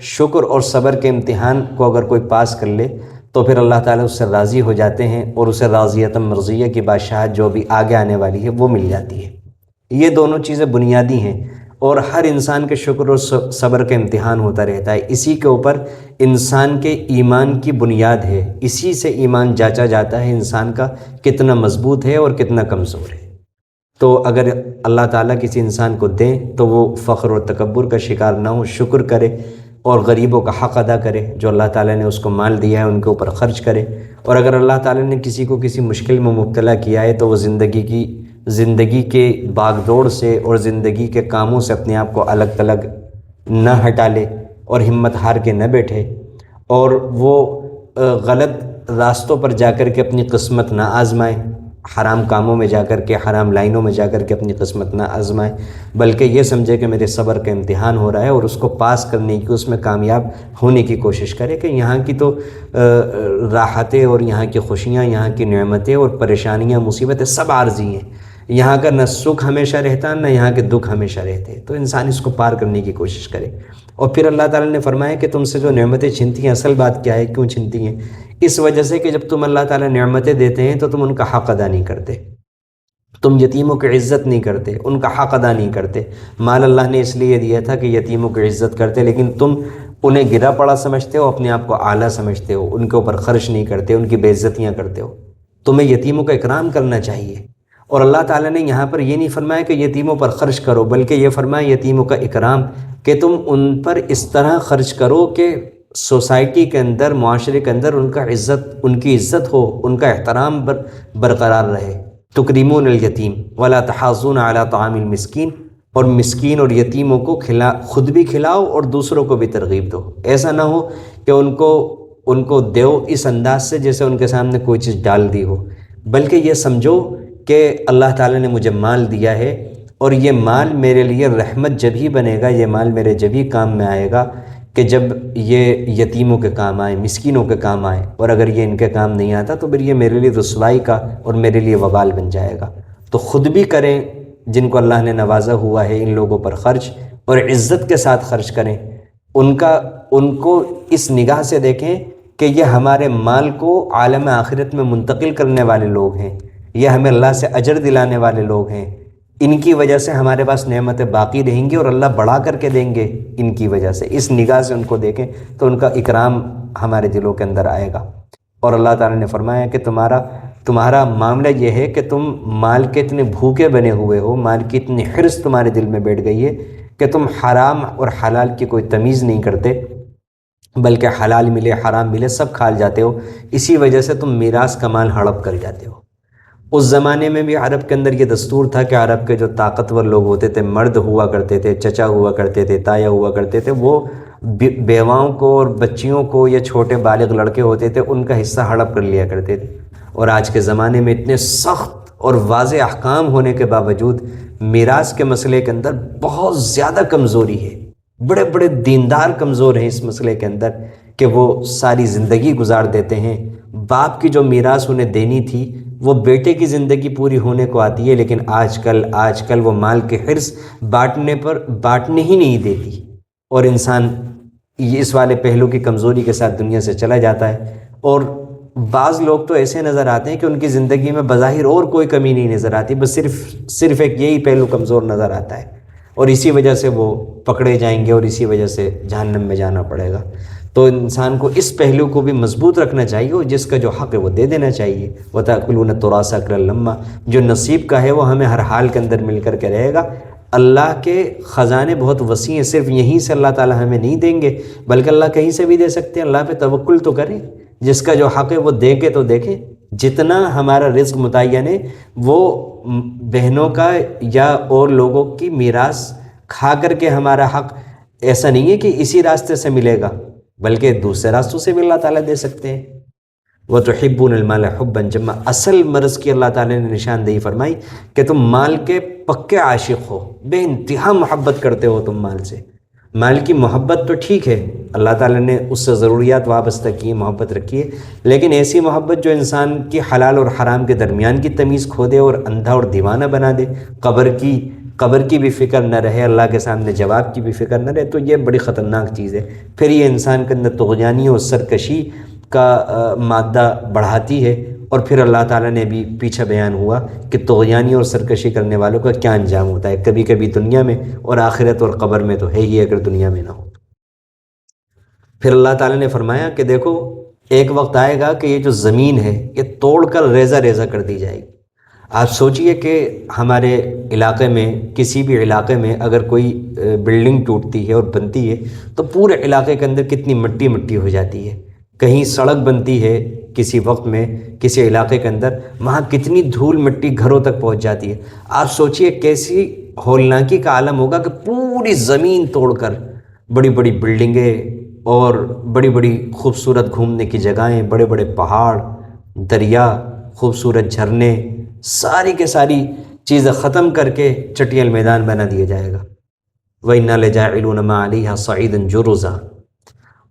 شکر اور صبر کے امتحان کو اگر کوئی پاس کر لے تو پھر اللہ تعالیٰ اس سے راضی ہو جاتے ہیں اور اسے راضیۃ مرضیہ کی بادشاہت جو بھی آگے آنے والی ہے وہ مل جاتی ہے۔ یہ دونوں چیزیں بنیادی ہیں، اور ہر انسان کے شکر اور صبر کا امتحان ہوتا رہتا ہے۔ اسی کے اوپر انسان کے ایمان کی بنیاد ہے، اسی سے ایمان جانچا جاتا ہے انسان کا کتنا مضبوط ہے اور کتنا کمزور ہے۔ تو اگر اللہ تعالیٰ کسی انسان کو دیں تو وہ فخر و تکبر کا شکار نہ ہو، شکر کرے اور غریبوں کا حق ادا کرے، جو اللہ تعالیٰ نے اس کو مال دیا ہے ان کے اوپر خرچ کرے۔ اور اگر اللہ تعالیٰ نے کسی کو کسی مشکل میں مبتلا کیا ہے تو وہ زندگی کے باغ دوڑ سے اور زندگی کے کاموں سے اپنے آپ کو الگ تلگ نہ ہٹا لے اور ہمت ہار کے نہ بیٹھے، اور وہ غلط راستوں پر جا کر کے اپنی قسمت نہ آزمائے، حرام کاموں میں جا کر کے، حرام لائنوں میں جا کر کے اپنی قسمت نہ آزمائے، بلکہ یہ سمجھے کہ میرے صبر کا امتحان ہو رہا ہے اور اس کو پاس کرنے کی، اس میں کامیاب ہونے کی کوشش کرے کہ یہاں کی تو راحتیں اور یہاں کی خوشیاں، یہاں کی نعمتیں اور پریشانیاں، مصیبتیں سب عارضی ہیں، یہاں کا نہ سکھ ہمیشہ رہتا نہ یہاں کے دکھ ہمیشہ رہتے، تو انسان اس کو پار کرنے کی کوشش کرے۔ اور پھر اللہ تعالیٰ نے فرمایا کہ تم سے جو نعمتیں چھنتی ہیں، اصل بات کیا ہے، کیوں چھنتی ہیں؟ اس وجہ سے کہ جب تم اللہ تعالیٰ نعمتیں دیتے ہیں تو تم ان کا حق ادا نہیں کرتے، تم یتیموں کی عزت نہیں کرتے، ان کا حق ادا نہیں کرتے۔ مال اللہ نے اس لیے دیا تھا کہ یتیموں کی عزت کرتے، لیکن تم انہیں گرا پڑا سمجھتے ہو، اپنے آپ کو اعلیٰ سمجھتے ہو، ان کے اوپر خرچ نہیں کرتے، ان کی بے عزتیاں کرتے ہو۔ تمہیں یتیموں کا اکرام کرنا چاہیے۔ اور اللہ تعالیٰ نے یہاں پر یہ نہیں فرمایا کہ یتیموں پر خرچ کرو، بلکہ یہ فرمایا یتیموں کا اکرام، کہ تم ان پر اس طرح خرچ کرو کہ سوسائٹی کے اندر، معاشرے کے اندر ان کی عزت ہو، ان کا احترام برقرار رہے۔ تکریمون الیتیم ولا تحاضون علی طعام المسکین، اور مسکین اور یتیموں کو خود بھی کھلاؤ اور دوسروں کو بھی ترغیب دو۔ ایسا نہ ہو کہ ان کو دیو اس انداز سے جیسے ان کے سامنے کوئی چیز ڈال دی ہو، بلکہ یہ سمجھو کہ اللہ تعالیٰ نے مجھے مال دیا ہے اور یہ مال میرے لیے رحمت جب ہی بنے گا، یہ مال میرے جب ہی کام میں آئے گا کہ جب یہ یتیموں کے کام آئے، مسکینوں کے کام آئے، اور اگر یہ ان کے کام نہیں آتا تو پھر یہ میرے لیے رسوائی کا اور میرے لیے وبال بن جائے گا۔ تو خود بھی کریں، جن کو اللہ نے نوازا ہوا ہے ان لوگوں پر خرچ، اور عزت کے ساتھ خرچ کریں، ان کو اس نگاہ سے دیکھیں کہ یہ ہمارے مال کو عالم آخرت میں منتقل کرنے والے لوگ ہیں، یہ ہمیں اللہ سے اجر دلانے والے لوگ ہیں، ان کی وجہ سے ہمارے پاس نعمتیں باقی رہیں گی اور اللہ بڑھا کر کے دیں گے ان کی وجہ سے۔ اس نگاہ سے ان کو دیکھیں تو ان کا اکرام ہمارے دلوں کے اندر آئے گا۔ اور اللہ تعالیٰ نے فرمایا کہ تمہارا معاملہ یہ ہے کہ تم مال کے اتنے بھوکے بنے ہوئے ہو، مال کی اتنی حرص تمہارے دل میں بیٹھ گئی ہے کہ تم حرام اور حلال کی کوئی تمیز نہیں کرتے، بلکہ حلال ملے حرام ملے سب کھا جاتے ہو۔ اسی وجہ سے تم میراث کا مال ہڑپ کر جاتے ہو۔ اس زمانے میں بھی عرب کے اندر یہ دستور تھا کہ عرب کے جو طاقتور لوگ ہوتے تھے، مرد ہوا کرتے تھے، چچا ہوا کرتے تھے، تایا ہوا کرتے تھے، وہ بیواؤں کو اور بچیوں کو یا چھوٹے بالغ لڑکے ہوتے تھے ان کا حصہ ہڑپ کر لیا کرتے تھے۔ اور آج کے زمانے میں اتنے سخت اور واضح احکام ہونے کے باوجود میراث کے مسئلے کے اندر بہت زیادہ کمزوری ہے۔ بڑے بڑے دیندار کمزور ہیں اس مسئلے کے اندر کہ وہ ساری زندگی گزار دیتے ہیں۔ باپ کی جو میراث انہیں دینی تھی وہ بیٹے کی زندگی پوری ہونے کو آتی ہے، لیکن آج کل وہ مال کے حرص بانٹنے ہی نہیں دیتی، اور انسان اس والے پہلو کی کمزوری کے ساتھ دنیا سے چلا جاتا ہے۔ اور بعض لوگ تو ایسے نظر آتے ہیں کہ ان کی زندگی میں بظاہر اور کوئی کمی نہیں نظر آتی، بس صرف ایک یہی پہلو کمزور نظر آتا ہے، اور اسی وجہ سے وہ پکڑے جائیں گے اور اسی وجہ سے جہنم میں جانا پڑے گا۔ تو انسان کو اس پہلو کو بھی مضبوط رکھنا چاہیے، اور جس کا جو حق ہے وہ دے دینا چاہیے۔ وَتَأْكُلُونَ التُّرَاثَ أَكْلًا لَمًّا، جو نصیب کا ہے وہ ہمیں ہر حال کے اندر مل کر کے رہے گا۔ اللہ کے خزانے بہت وسیع ہیں، صرف یہیں سے اللہ تعالیٰ ہمیں نہیں دیں گے، بلکہ اللہ کہیں سے بھی دے سکتے ہیں۔ اللہ پہ توکل تو کریں، جس کا جو حق ہے وہ دے کے تو دیکھیں۔ جتنا ہمارا رزق متعین ہے وہ بہنوں کا یا اور لوگوں کی میراث کھا کر کے ہمارا حق ایسا نہیں ہے کہ اسی راستے سے ملے گا، بلکہ دوسرے راستوں سے بھی اللہ تعالیٰ دے سکتے ہیں۔ وَتُحِبُّونَ الْمَالَ حُبًّا جَمًّا، اصل مرض کی اللہ تعالیٰ نے نشاندہی فرمائی کہ تم مال کے پکے عاشق ہو، بے انتہا محبت کرتے ہو تم مال سے۔ مال کی محبت تو ٹھیک ہے، اللہ تعالیٰ نے اس سے ضروریات وابستہ کی، محبت رکھی ہے، لیکن ایسی محبت جو انسان کی حلال اور حرام کے درمیان کی تمیز کھو دے اور اندھا اور دیوانہ بنا دے، قبر کی قبر کی بھی فکر نہ رہے، اللہ کے سامنے جواب کی بھی فکر نہ رہے، تو یہ بڑی خطرناک چیز ہے۔ پھر یہ انسان کے اندر طغیانی اور سرکشی کا مادہ بڑھاتی ہے، اور پھر اللہ تعالیٰ نے بھی پیچھے بیان ہوا کہ طغیانی اور سرکشی کرنے والوں کا کیا انجام ہوتا ہے، کبھی کبھی دنیا میں، اور آخرت اور قبر میں تو ہے ہی اگر دنیا میں نہ ہو۔ پھر اللہ تعالیٰ نے فرمایا کہ دیکھو ایک وقت آئے گا کہ یہ جو زمین ہے یہ توڑ کر ریزہ ریزہ کر دی جائے گی۔ آپ سوچئے کہ ہمارے علاقے میں، کسی بھی علاقے میں اگر کوئی بلڈنگ ٹوٹتی ہے اور بنتی ہے تو پورے علاقے کے اندر کتنی مٹی مٹی ہو جاتی ہے۔ کہیں سڑک بنتی ہے کسی وقت میں کسی علاقے کے اندر، وہاں کتنی دھول مٹی گھروں تک پہنچ جاتی ہے۔ آپ سوچئے کیسی ہولناکی کا عالم ہوگا کہ پوری زمین توڑ کر بڑی بڑی بلڈنگیں اور بڑی بڑی خوبصورت گھومنے کی جگہیں، بڑے بڑے پہاڑ، دریا، خوبصورت جھرنے، ساری کے ساری چیزیں ختم کر کے چٹیل میدان بنا دیا جائے گا۔ وَإِنَّا لَجَاعِلُونَ مَا عَلَيْهَا صَعِيدًا جُرُزًا۔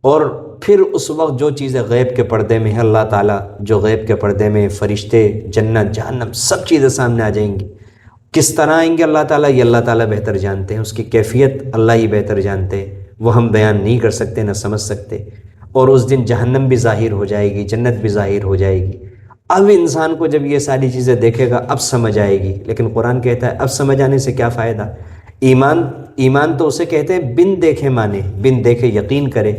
اور پھر اس وقت جو چیزیں غیب کے پردے میں ہے، اللہ تعالیٰ جو غیب کے پردے میں، فرشتے، جنت، جہنم، سب چیزیں سامنے آ جائیں گی۔ کس طرح آئیں گے اللہ تعالیٰ، یہ اللہ تعالیٰ بہتر جانتے ہیں، اس کی کیفیت اللہ ہی بہتر جانتے ہیں، وہ ہم بیان نہیں کر سکتے نہ سمجھ سکتے۔ اور اس دن جہنم بھی ظاہر ہو جائے گی، جنت بھی ظاہر ہو جائے گی۔ اب انسان کو جب یہ ساری چیزیں دیکھے گا اب سمجھ آئے گی، لیکن قرآن کہتا ہے اب سمجھ آنے سے کیا فائدہ؟ ایمان تو اسے کہتے ہیں بن دیکھے مانے، بن دیکھے یقین کرے۔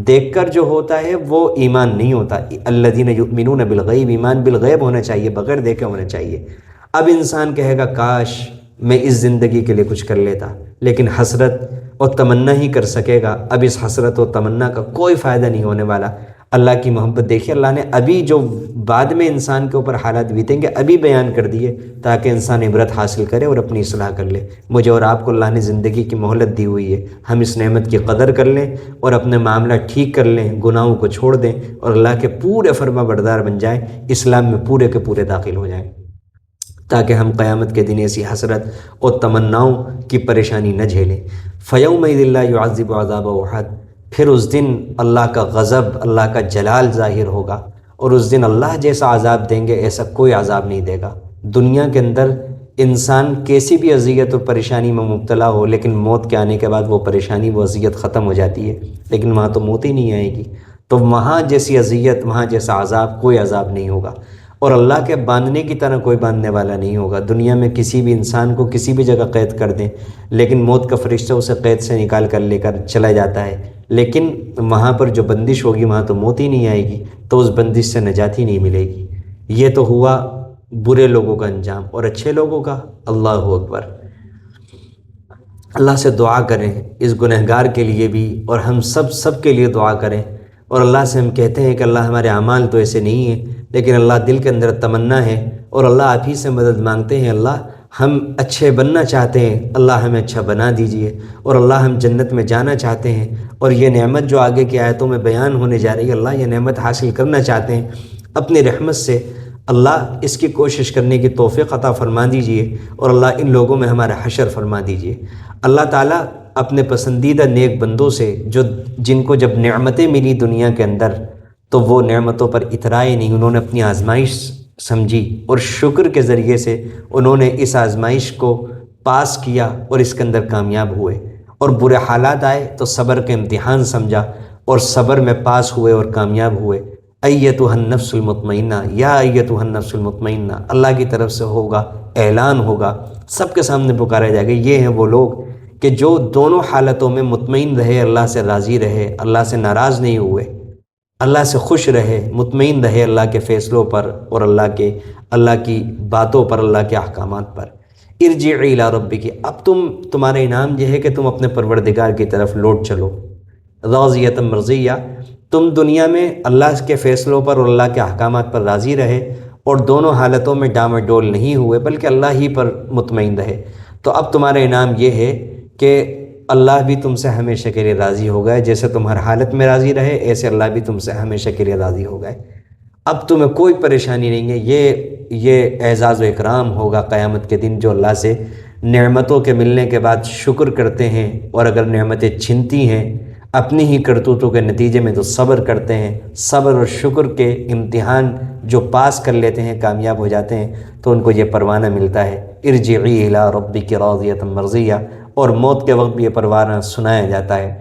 دیکھ کر جو ہوتا ہے وہ ایمان نہیں ہوتا۔ الذین یؤمنون بالغیب، ایمان بالغیب ہونا چاہیے، بغیر دیکھے ہونا چاہیے۔ اب انسان کہے گا کاش میں اس زندگی کے لیے کچھ کر لیتا، لیکن حسرت اور تمنا ہی کر سکے گا۔ اب اس حسرت و تمنا کا کوئی فائدہ نہیں ہونے والا۔ اللہ کی محبت دیکھیے، اللہ نے ابھی جو بعد میں انسان کے اوپر حالات بیتیں گے ابھی بیان کر دیے تاکہ انسان عبرت حاصل کرے اور اپنی اصلاح کر لے۔ مجھے اور آپ کو اللہ نے زندگی کی مہلت دی ہوئی ہے، ہم اس نعمت کی قدر کر لیں اور اپنے معاملہ ٹھیک کر لیں، گناہوں کو چھوڑ دیں اور اللہ کے پورے فرما بردار بن جائیں، اسلام میں پورے کے پورے داخل ہو جائیں، تاکہ ہم قیامت کے دن ایسی حسرت اور تمناؤں کی پریشانی نہ جھیلیں۔ فَيَوْمَئِذٍ لَا يُعَذِّبُ عَذَابَهُ أَحَدٌ۔ پھر اس دن اللہ کا غضب، اللہ کا جلال ظاہر ہوگا، اور اس دن اللہ جیسا عذاب دیں گے ایسا کوئی عذاب نہیں دے گا۔ دنیا کے اندر انسان کیسی بھی اذیت اور پریشانی میں مبتلا ہو، لیکن موت کے آنے کے بعد وہ پریشانی، وہ اذیت ختم ہو جاتی ہے، لیکن وہاں تو موت ہی نہیں آئے گی، تو وہاں جیسی اذیت، وہاں جیسا عذاب، کوئی عذاب نہیں ہوگا۔ اور اللہ کے باندھنے کی طرح کوئی باندھنے والا نہیں ہوگا۔ دنیا میں کسی بھی انسان کو کسی بھی جگہ قید کر دیں، لیکن موت کا فرشتہ اسے قید سے نکال کر لے کر چلا جاتا ہے، لیکن وہاں پر جو بندش ہوگی وہاں تو موت ہی نہیں آئے گی، تو اس بندش سے نجات ہی نہیں ملے گی۔ یہ تو ہوا برے لوگوں کا انجام، اور اچھے لوگوں کا، اللہ اکبر۔ اللہ سے دعا کریں اس گنہگار کے لیے بھی، اور ہم سب کے لیے دعا کریں، اور اللہ سے ہم کہتے ہیں کہ اللہ ہمارے اعمال تو ایسے نہیں ہیں، لیکن اللہ دل کے اندر تمنا ہے، اور اللہ آپ ہی سے مدد مانگتے ہیں۔ اللہ ہم اچھے بننا چاہتے ہیں، اللہ ہمیں اچھا بنا دیجئے، اور اللہ ہم جنت میں جانا چاہتے ہیں، اور یہ نعمت جو آگے کی آیتوں میں بیان ہونے جا رہی ہے، اللہ یہ نعمت حاصل کرنا چاہتے ہیں اپنی رحمت سے۔ اللہ اس کی کوشش کرنے کی توفیق عطا فرما دیجئے، اور اللہ ان لوگوں میں ہمارا حشر فرما دیجئے۔ اللہ تعالیٰ اپنے پسندیدہ نیک بندوں سے، جن کو جب نعمتیں ملی دنیا کے اندر تو وہ نعمتوں پر اترائے نہیں، انہوں نے اپنی آزمائش سمجھی اور شکر کے ذریعے سے انہوں نے اس آزمائش کو پاس کیا اور اس کے اندر کامیاب ہوئے، اور برے حالات آئے تو صبر کے امتحان سمجھا اور صبر میں پاس ہوئے اور کامیاب ہوئے۔ ایتھا النفس المطمئنہ، یا ایتھا النفس المطمئنہ، اللہ کی طرف سے ہوگا، اعلان ہوگا، سب کے سامنے پکارا جائے گا۔ یہ ہیں وہ لوگ کہ جو دونوں حالتوں میں مطمئن رہے، اللہ سے راضی رہے، اللہ سے ناراض نہیں ہوئے، اللہ سے خوش رہے، مطمئن رہے اللہ کے فیصلوں پر اور اللہ کی باتوں پر، اللہ کے احکامات پر۔ ارجعی الی ربک، اب تمہارا انعام یہ ہے کہ تم اپنے پروردگار کی طرف لوٹ چلو، راضیۃ مرضیہ، تم دنیا میں اللہ کے فیصلوں پر اور اللہ کے احکامات پر راضی رہے اور دونوں حالتوں میں ڈامڈول نہیں ہوئے بلکہ اللہ ہی پر مطمئن رہے، تو اب تمہارا انعام یہ ہے کہ اللہ بھی تم سے ہمیشہ کے لیے راضی ہو گئے، جیسے تم ہر حالت میں راضی رہے ایسے اللہ بھی تم سے ہمیشہ کے لیے راضی ہو گئے۔ اب تمہیں کوئی پریشانی نہیں ہے۔ یہ اعزاز و اکرام ہوگا قیامت کے دن، جو اللہ سے نعمتوں کے ملنے کے بعد شکر کرتے ہیں، اور اگر نعمتیں چھنتی ہیں، اپنی ہی کرتوتوں کے نتیجے میں تو صبر کرتے ہیں، صبر اور شکر کے امتحان جو پاس کر لیتے ہیں، کامیاب ہو جاتے ہیں، تو ان کو یہ پروانہ ملتا ہے، ارجعی الی ربک راضیۃ مرضیہ، اور موت کے وقت بھی یہ پروانہ سنایا جاتا ہے،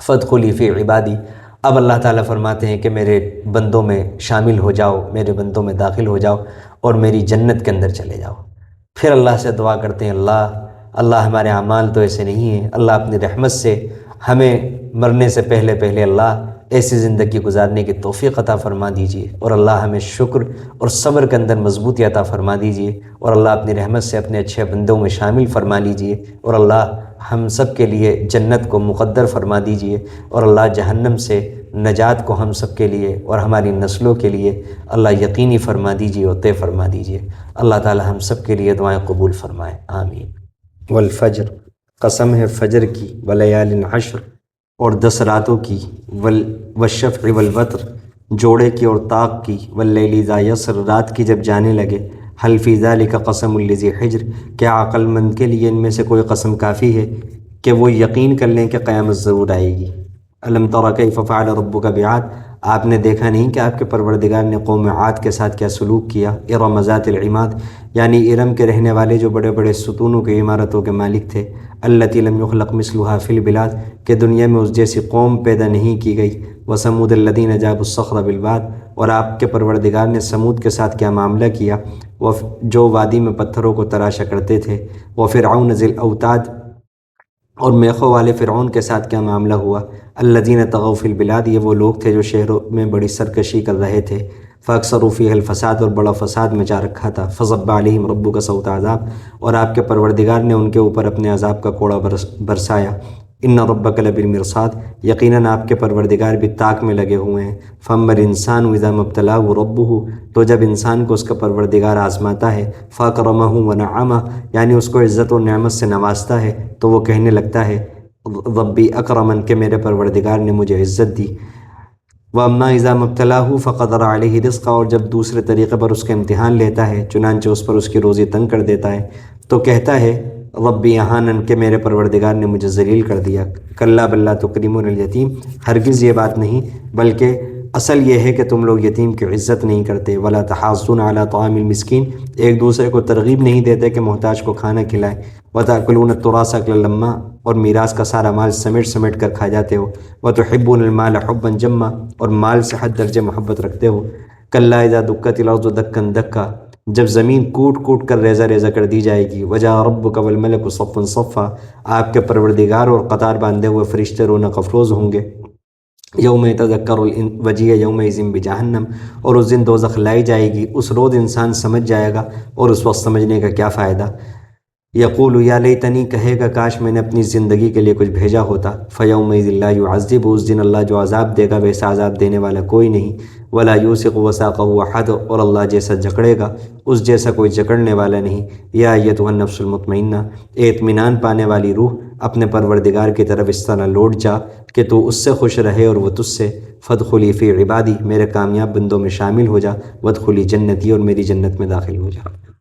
فادخلی فی عبادی۔ اب اللہ تعالیٰ فرماتے ہیں کہ میرے بندوں میں شامل ہو جاؤ، میرے بندوں میں داخل ہو جاؤ اور میری جنت کے اندر چلے جاؤ۔ پھر اللہ سے دعا کرتے ہیں، اللہ ہمارے اعمال تو ایسے نہیں ہیں، اللہ اپنی رحمت سے ہمیں مرنے سے پہلے اللہ ایسی زندگی گزارنے کی توفیق عطا فرما دیجیے، اور اللہ ہمیں شکر اور صبر کے اندر مضبوطی عطا فرما دیجیے، اور اللہ اپنی رحمت سے اپنے اچھے بندوں میں شامل فرما لیجیے، اور اللہ ہم سب کے لیے جنت کو مقدر فرما دیجیے، اور اللہ جہنم سے نجات کو ہم سب کے لیے اور ہماری نسلوں کے لیے اللہ یقینی فرما دیجیے اور طے فرما دیجیے۔ اللہ تعالی ہم سب کے لیے دعائیں قبول فرمائے، آمین۔ والفجر، قسم ہے فجر کی، ولیال عشر، اور 10 راتوں کی، والشفع والوتر، جوڑے کی اور طاق کی، واللیل اذا یسر، رات کی جب جانے لگے، حل فی ذلک قسم لذی حجر، کیا عقل مند کے لیے ان میں سے کوئی قسم کافی ہے کہ وہ یقین کر لیں کہ قیامت ضرور آئے گی۔ الم تر کیف فعل ربک بعاد، آپ نے دیکھا نہیں کہ آپ کے پروردگار نے قوم عاد کے ساتھ کیا سلوک کیا۔ ارم ذات العماد، یعنی ارم کے رہنے والے جو بڑے بڑے ستونوں کے عمارتوں کے مالک تھے، التی لم یخلق مثلها فی البلاد، کہ دنیا میں اس جیسی قوم پیدا نہیں کی گئی۔ وثمود الذین جابوا الصخر بالواد، اور آپ کے پروردگار نے سمود کے ساتھ کیا معاملہ کیا، جو وادی میں پتھروں کو تراشا کرتے تھے۔ وفرعون ذی الاوتاد، اور میخوں والے فرعون کے ساتھ کیا معاملہ ہوا۔ الذین طغوا فی البلاد، یہ وہ لوگ تھے جو شہروں میں بڑی سرکشی کر رہے تھے۔ فاکثروا فیہا الفساد، اور بڑا فساد مچا رکھا تھا۔ فصب علیہم ربک صوت عذاب، اور آپ کے پروردگار نے ان کے اوپر اپنے عذاب کا کوڑا برسایا۔ ان ربک لبالمرصاد، یقیناً آپ کے پروردگار بھی طاق میں لگے ہوئے ہیں۔ فاما الانسان اذا ما ابتلاه ربہ، تو جب انسان کو اس کا پروردگار آزماتا ہے، فاکرمہ ونعمہ، یعنی اس کو عزت و نعمت سے نوازتا ہے، تو وہ کہنے لگتا ہے ربی اکرمن، کہ میرے پروردگار نے مجھے عزت دی۔ واما اذا ما ابتلاه فقدر علیہ رزقہ، اور جب دوسرے طریقے پر اس کا امتحان لیتا ہے، چنانچہ اس پر اس کی روزی تنگ کر دیتا ہے، تو کہتا ہے ربی اہانن، کہ میرے پروردگار نے مجھے ذلیل کر دیا۔ کلا بل لا تکرمون الیتیم، ہرگز یہ بات نہیں، بلکہ اصل یہ ہے کہ تم لوگ یتیم کی عزت نہیں کرتے۔ ولا تحاضون علی طعام المسکین، ایک دوسرے کو ترغیب نہیں دیتے کہ محتاج کو کھانا کھلائیں۔ وتأکلون التراث اکلا لما، اور میراث کا سارا مال سمیٹ سمیٹ کر کھا جاتے ہو۔ وتحبون المال حبا جما، اور مال سے حد درجے محبت رکھتے ہو۔ کلا اذا دکت الارض دکا دکا، جب زمین کوٹ کوٹ کر ریزہ ریزہ کر دی جائے گی۔ وجاء ربک والملک صفا صفا، آپ کے پروردگار اور قطار باندھے ہوئے فرشتے رونق افروز ہوں گے۔ یوم یتذکر وجیء یومئذ بجہنم، اور اس دن دوزخ لائی جائے گی، اس روز انسان سمجھ جائے گا، اور اس وقت سمجھنے کا کیا فائدہ۔ یقول یا لیتنی، کہے گا کاش میں نے اپنی زندگی کے لیے کچھ بھیجا ہوتا۔ فیومئذ لا یعذب، اس دن اللہ جو عذاب دے گا ویسا عذاب دینے والا کوئی نہیں۔ ولا یوثق وثاقہ احد، اور اللہ جیسا جکڑے گا اس جیسا کوئی جکڑنے والا نہیں۔ یا ایتھا النفس المطمئنہ، اطمینان پانے والی روح، اپنے پروردگار کی طرف اس طرح لوٹ جا کہ تو اس سے خوش رہے اور وہ تجھ سے۔ فادخلی فی عبادی، میرے کامیاب بندوں میں شامل ہو جا۔ وادخلی جنتی، اور میری جنت میں داخل ہو جا۔